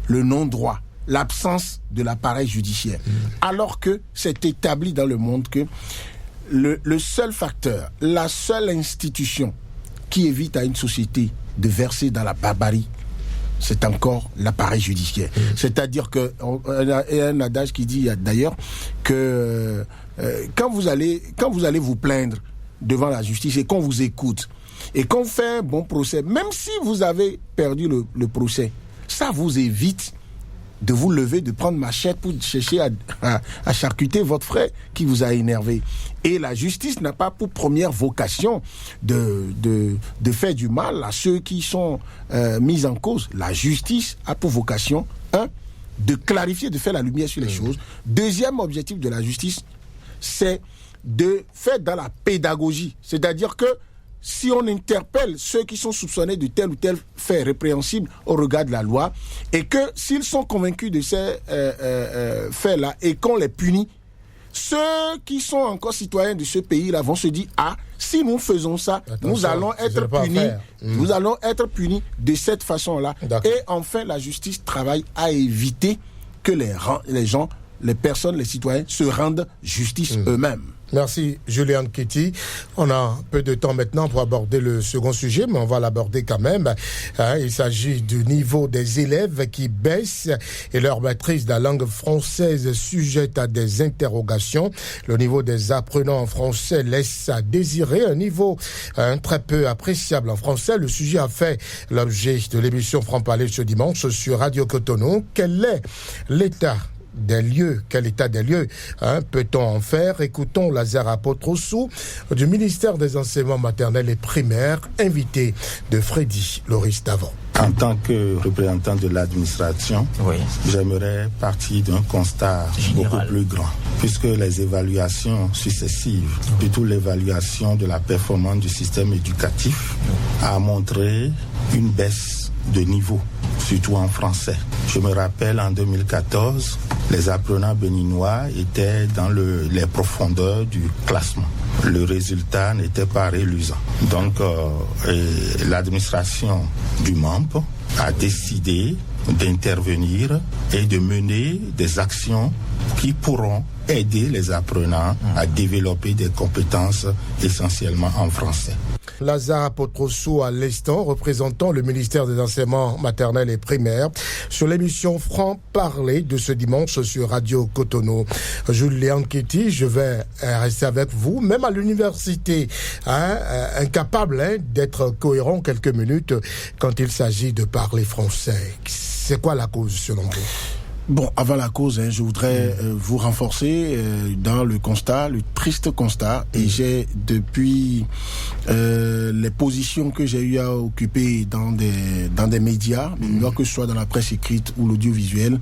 le non-droit, l'absence de l'appareil judiciaire. Alors que c'est établi dans le monde que le seul facteur, la seule institution qui évite à une société de verser dans la barbarie, c'est encore l'appareil judiciaire. C'est-à-dire que il y a un adage qui dit d'ailleurs que quand vous allez vous plaindre devant la justice et qu'on vous écoute et qu'on fait un bon procès, même si vous avez perdu le procès, ça vous évite de vous lever, de prendre machette pour chercher à charcuter votre frère qui vous a énervé. Et la justice n'a pas pour première vocation de faire du mal à ceux qui sont mis en cause. La justice a pour vocation, de clarifier, de faire la lumière sur les choses. Deuxième objectif de la justice, c'est de faire dans la pédagogie. C'est-à-dire que si on interpelle ceux qui sont soupçonnés de tel ou tel fait répréhensible au regard de la loi, et que s'ils sont convaincus de ces faits-là et qu'on les punit, ceux qui sont encore citoyens de ce pays-là vont se dire, si nous faisons ça, nous allons être punis. Nous allons être punis de cette façon-là. D'accord. Et enfin, la justice travaille à éviter que les personnes, les citoyens se rendent justice eux-mêmes. Merci Julian Kitty. On a peu de temps maintenant pour aborder le second sujet, mais on va l'aborder quand même. Il s'agit du niveau des élèves qui baisse et leur maîtrise de la langue française sujette à des interrogations. Le niveau des apprenants en français laisse à désirer, un niveau très peu appréciable en français. Le sujet a fait l'objet de l'émission Franc-Parler ce dimanche sur Radio Cotonou. Quel est l'état des lieux, quel état des lieux peut-on en faire? Écoutons Lazare Potrossou du ministère des Enseignements maternels et primaires, invité de Freddy Loris Davant. En tant que représentant de l'administration, j'aimerais partir d'un constat beaucoup plus grand, puisque les évaluations successives, plutôt l'évaluation de la performance du système éducatif, a montré une baisse de niveau, surtout en français. Je me rappelle en 2014, les apprenants béninois étaient dans les profondeurs du classement. Le résultat n'était pas reluisant. Donc, l'administration du MAMP a décidé d'intervenir et de mener des actions qui pourront aider les apprenants à développer des compétences essentiellement en français. Lazare Potrosso à l'instant, représentant le ministère des Enseignements maternels et primaires, sur l'émission Franc-Parler de ce dimanche sur Radio Cotonou. Julien Kitty, je vais rester avec vous, même à l'université, incapable d'être cohérent quelques minutes quand il s'agit de parler français. C'est quoi la cause selon vous? Bon, avant la cause, je voudrais vous renforcer dans le constat, le triste constat, et j'ai depuis les positions que j'ai eu à occuper dans des médias, que ce soit dans la presse écrite ou l'audiovisuel,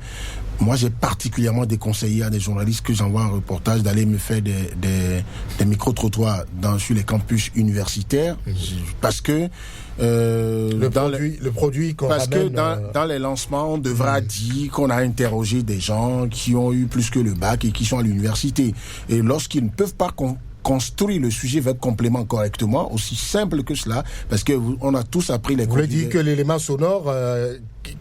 moi j'ai particulièrement déconseillé à des journalistes que j'envoie un reportage d'aller me faire des micro-trottoirs sur les campus universitaires, parce que le produit qu'on parce ramène, que dans les lancements, on devra dire qu'on a interrogé des gens qui ont eu plus que le bac et qui sont à l'université. Et lorsqu'ils ne peuvent pas construire le sujet avec complément correctement, aussi simple que cela, parce que on a tous appris les... Vous voulez dire que l'élément sonore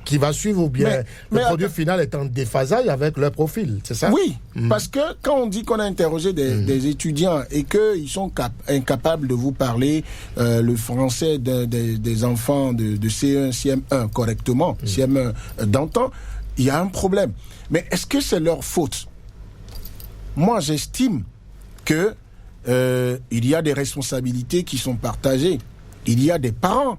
qui va suivre ou bien le produit final est en déphasage avec leur profil, c'est ça? Oui, parce que quand on dit qu'on a interrogé des étudiants et qu'ils sont incapables de vous parler le français des enfants de CE1, CM1 correctement, CM1 d'antan, il y a un problème. Mais est-ce que c'est leur faute? Moi, j'estime que il y a des responsabilités qui sont partagées. Il y a des parents.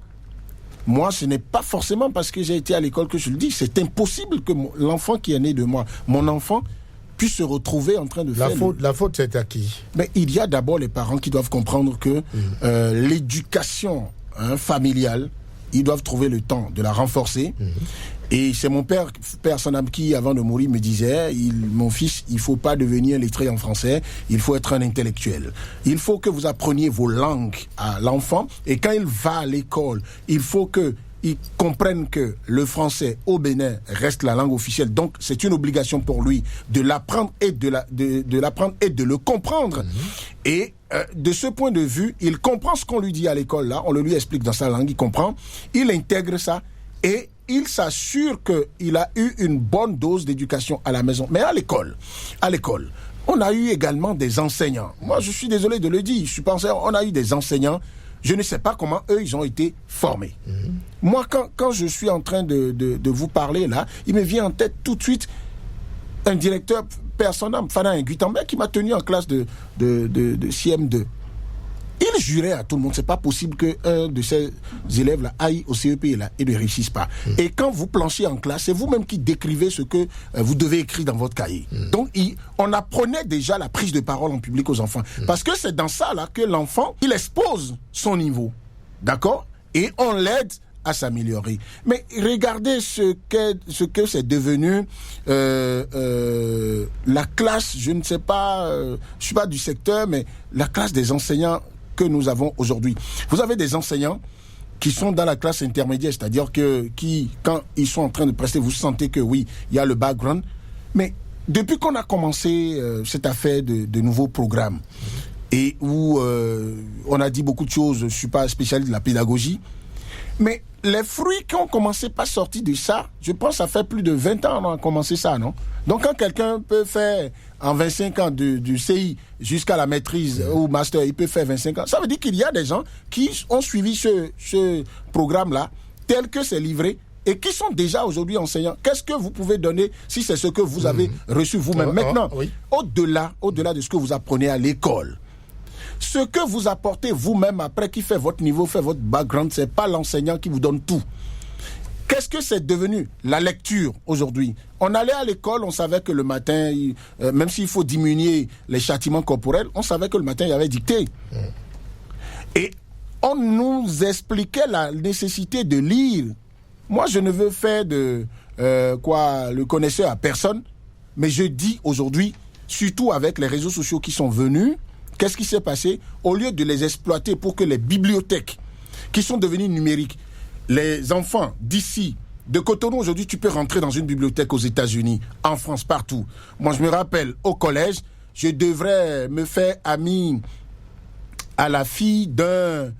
Moi, ce n'est pas forcément parce que j'ai été à l'école que je le dis. C'est impossible que l'enfant qui est né de moi, mon enfant, puisse se retrouver en train de faire... La faute, c'est à qui? Mais il y a d'abord les parents qui doivent comprendre que l'éducation familiale, ils doivent trouver le temps de la renforcer. Et c'est mon père Sanam qui, avant de mourir, me disait, mon fils, il faut pas devenir lettré en français, il faut être un intellectuel. Il faut que vous appreniez vos langues à l'enfant, et quand il va à l'école, il faut qu'il comprenne que le français au Bénin reste la langue officielle. Donc, c'est une obligation pour lui de l'apprendre et de l'apprendre et de le comprendre. Et de ce point de vue, il comprend ce qu'on lui dit à l'école, là, on le lui explique dans sa langue, il comprend, il intègre ça, et il s'assure qu'il a eu une bonne dose d'éducation à la maison. Mais à l'école, on a eu également des enseignants. Moi, je suis désolé de le dire, je suis pas enseignant, on a eu des enseignants, je ne sais pas comment eux, ils ont été formés. Moi, quand je suis en train de vous parler, là, il me vient en tête tout de suite un directeur personnel, Fana Nguitambé, qui m'a tenu en classe de CM2. Il jurait à tout le monde, c'est pas possible qu'un de ces élèves-là aille au CEP là et ne réussisse pas. Et quand vous planchez en classe, c'est vous-même qui décrivez ce que vous devez écrire dans votre cahier. Donc, on apprenait déjà la prise de parole en public aux enfants. Parce que c'est dans ça là que l'enfant, il expose son niveau. D'accord? Et on l'aide à s'améliorer. Mais regardez ce que c'est devenu la classe, je ne sais pas, je suis pas du secteur, mais la classe des enseignants que nous avons aujourd'hui. Vous avez des enseignants qui sont dans la classe intermédiaire, c'est-à-dire quand ils sont en train de prester, vous sentez que oui, il y a le background. Mais depuis qu'on a commencé cette affaire de nouveaux programmes, et où on a dit beaucoup de choses, je ne suis pas spécialiste de la pédagogie, mais les fruits qui ont commencé par sortir de ça, je pense que ça fait plus de 20 ans qu'on a commencé ça, non? Donc quand quelqu'un peut faire en 25 ans du CI jusqu'à la maîtrise ou master, il peut faire 25 ans. Ça veut dire qu'il y a des gens qui ont suivi ce programme-là tel que c'est livré et qui sont déjà aujourd'hui enseignants. Qu'est-ce que vous pouvez donner si c'est ce que vous avez reçu vous-même? Maintenant, au-delà de ce que vous apprenez à l'école, ce que vous apportez vous-même après, qui fait votre niveau, fait votre background, c'est pas l'enseignant qui vous donne tout. Qu'est-ce que c'est devenu la lecture aujourd'hui? On allait à l'école, on savait que le matin, même s'il faut diminuer les châtiments corporels, on savait que le matin, il y avait dictée. Et on nous expliquait la nécessité de lire. Moi, je ne veux faire le connaisseur à personne, mais je dis aujourd'hui, surtout avec les réseaux sociaux qui sont venus, qu'est-ce qui s'est passé? Au lieu de les exploiter pour que les bibliothèques qui sont devenues numériques, les enfants d'ici, de Cotonou, aujourd'hui, tu peux rentrer dans une bibliothèque aux États-Unis, en France, partout. Moi, je me rappelle, au collège, je devrais me faire ami à la fille d'un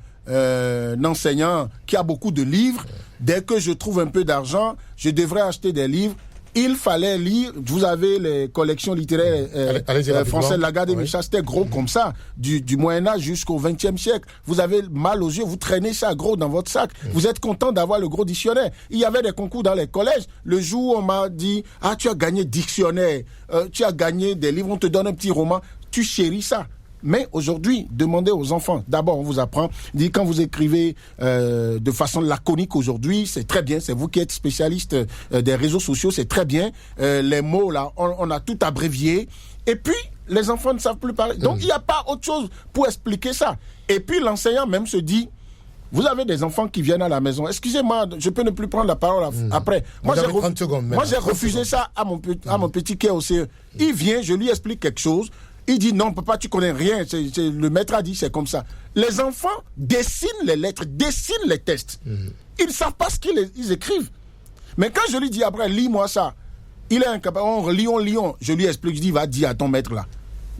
enseignant qui a beaucoup de livres. Dès que je trouve un peu d'argent, je devrais acheter des livres il fallait lire. Vous avez les collections littéraires françaises, Lagarde et Michat, c'était gros comme ça, du Moyen-Âge jusqu'au XXe siècle. Vous avez mal aux yeux, vous traînez ça gros dans votre sac. Vous êtes content d'avoir le gros dictionnaire. Il y avait des concours dans les collèges. Le jour où on m'a dit, tu as gagné dictionnaire, tu as gagné des livres, on te donne un petit roman, tu chéris ça. Mais aujourd'hui, demandez aux enfants. D'abord, on vous apprend. Quand vous écrivez de façon laconique aujourd'hui, c'est très bien. C'est vous qui êtes spécialiste des réseaux sociaux, c'est très bien. Les mots, là, on a tout abrévié. Et puis, les enfants ne savent plus parler. Donc, il n'y a pas autre chose pour expliquer ça. Et puis, l'enseignant même se dit, vous avez des enfants qui viennent à la maison. Excusez-moi, je peux ne plus prendre la parole après. Moi, j'ai refusé ça à mon petit qui est au CE. Il vient, je lui explique quelque chose. Il dit non, papa, tu connais rien. Le maître a dit, c'est comme ça. Les enfants dessinent les lettres, dessinent les textes. Ils ne savent pas ce qu'ils écrivent. Mais quand je lui dis après, lis-moi ça, il est incapable. On lit. Je lui explique, je dis, va dire à ton maître là.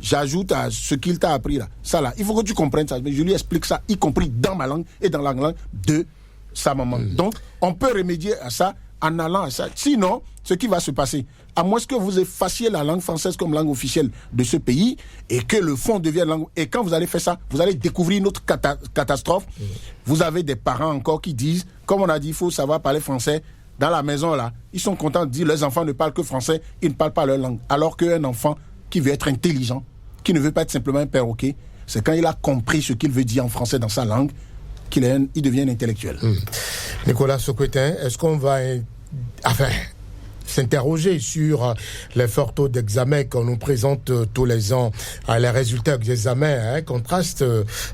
J'ajoute à ce qu'il t'a appris là. Ça là, il faut que tu comprennes ça. Mais je lui explique ça, y compris dans ma langue et dans la langue de sa maman. Donc, on peut remédier à ça en allant à ça. Sinon, ce qui va se passer, à moins que vous effaciez la langue française comme langue officielle de ce pays et que le fond devienne langue. Et quand vous allez faire ça, vous allez découvrir une autre catastrophe. Vous avez des parents encore qui disent, comme on a dit, il faut savoir parler français. Dans la maison là, ils sont contents de dire les enfants ne parlent que français, ils ne parlent pas leur langue. Alors qu'un enfant qui veut être intelligent, qui ne veut pas être simplement un perroquet, c'est quand il a compris ce qu'il veut dire en français dans sa langue qu'il devient intellectuel. Nicolas Sokotin, est-ce qu'on va s'interroger sur les forts taux d'examen qu'on nous présente tous les ans, les résultats des examens contrastent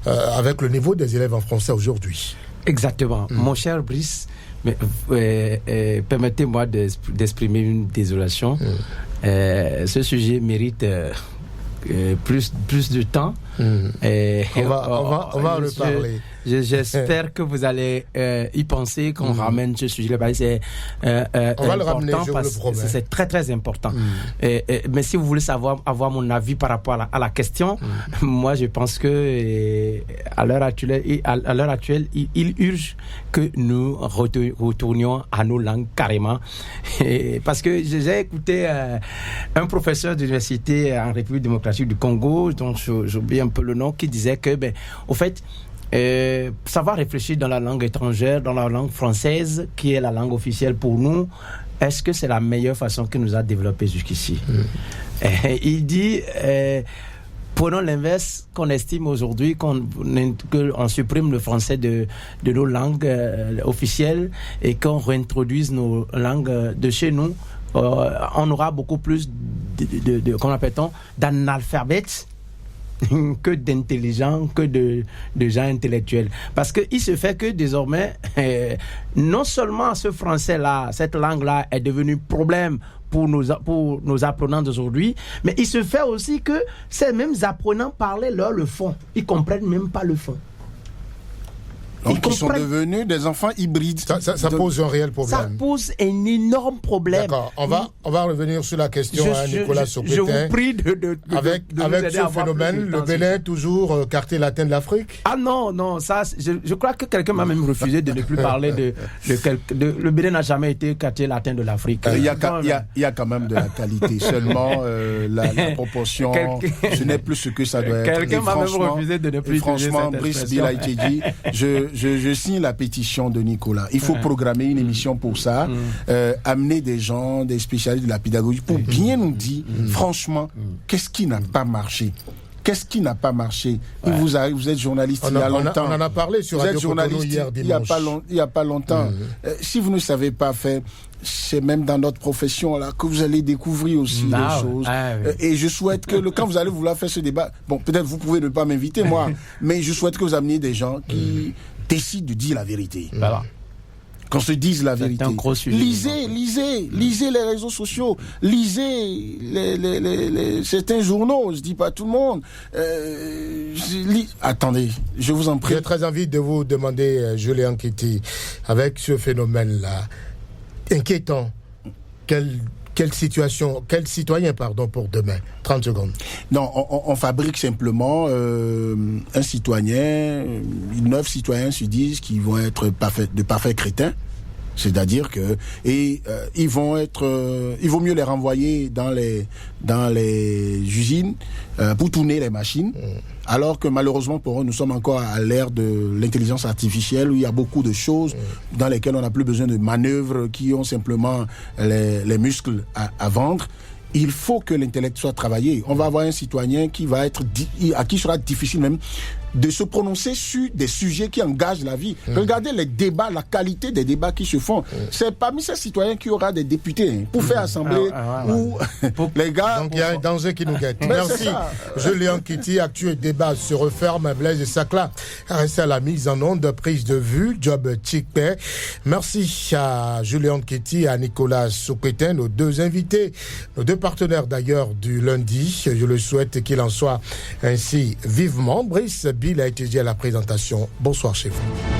avec le niveau des élèves en français aujourd'hui? Exactement. Mon cher Brice, permettez-moi d'exprimer une désolation. Ce sujet mérite plus de temps. On va en reparler. J'espère que vous allez y penser, qu'on ramène ce sujet-là. C'est on va le ramener, je vous le promets. C'est très très important. Mais si vous voulez avoir mon avis par rapport à la question, moi je pense que à l'heure actuelle, il urge que nous retournions à nos langues carrément. Parce que j'ai écouté un professeur d'université en République démocratique du Congo, dont j'oublie un peu le nom, qui disait que, au fait, savoir réfléchir dans la langue étrangère, dans la langue française, qui est la langue officielle pour nous, est-ce que c'est la meilleure façon que nous a développé jusqu'ici? Il dit, prenons l'inverse, qu'on estime aujourd'hui qu'on supprime le français de nos langues officielles et qu'on réintroduise nos langues de chez nous. On aura beaucoup plus comment appelle-t-on, d'analphabètes que d'intelligents, que de gens intellectuels. Parce qu'il se fait que désormais, non seulement ce français-là, cette langue-là est devenue problème pour nos apprenants d'aujourd'hui, mais il se fait aussi que ces mêmes apprenants parlaient le fond. Ils ne comprennent même pas le fond. Donc ils sont devenus des enfants hybrides. Ça pose un réel problème. Ça pose un énorme problème. D'accord. On va revenir sur la question à Nicolas Sokotin. Je vous prie avec ce phénomène, le Bénin toujours quartier latin de l'Afrique. Ah non, ça, je crois que quelqu'un m'a même refusé de ne plus parler le Bénin n'a jamais été quartier latin de l'Afrique. Il y a quand même de la qualité. Seulement la proportion, ce n'est plus ce que ça doit être. Quelqu'un m'a même refusé de ne plus utiliser cette expression. Franchement, Brice Bill a été dit. Je signe la pétition de Nicolas. Il faut programmer une émission pour ça, amener des gens, des spécialistes de la pédagogie pour bien nous dire, franchement, qu'est-ce qui n'a pas marché. Qu'est-ce qui n'a pas marché? Vous êtes journaliste il y a longtemps. On en a parlé sur Radio Cotonou hier dimanche. Il n'y a pas longtemps. Si vous ne savez pas faire, c'est même dans notre profession là que vous allez découvrir aussi des choses. Et je souhaite que quand vous allez vouloir faire ce débat, peut-être vous pouvez ne pas m'inviter moi, mais je souhaite que vous ameniez des gens qui décident de dire la vérité. Voilà. Qu'on se dise la vérité. Lisez les réseaux sociaux, lisez certains journaux, je dis pas tout le monde. Attendez, je vous en prie. J'ai très envie de vous demander, Julien Nkiti, avec ce phénomène-là, inquiétant, quelle citoyen, pour demain? 30 secondes. Non, on fabrique simplement un citoyen, 9 citoyens sur 10 qui vont être de parfaits crétins. C'est-à-dire que il vaut mieux les renvoyer dans les usines pour tourner les machines, alors que malheureusement pour eux, nous sommes encore à l'ère de l'intelligence artificielle où il y a beaucoup de choses dans lesquelles on n'a plus besoin de manœuvres, qui ont simplement les muscles à vendre. Il faut que l'intellect soit travaillé. On va avoir un citoyen à qui sera difficile même de se prononcer sur des sujets qui engagent la vie. Regardez les débats, la qualité des débats qui se font. C'est parmi ces citoyens qu'il y aura des députés pour faire assemblée où les gars... Donc il y a un danger qui nous guette. Merci. Julien Kitty, actuel débat se referme. Blaise Sacla reste à la mise en onde, prise de vue, Job Tchikpe. Merci à Julien Kitty et à Nicolas Souketin, nos deux invités, nos deux partenaires d'ailleurs du lundi. Je le souhaite qu'il en soit ainsi vivement. Brice Bill a étudié à la présentation. Bonsoir chez vous.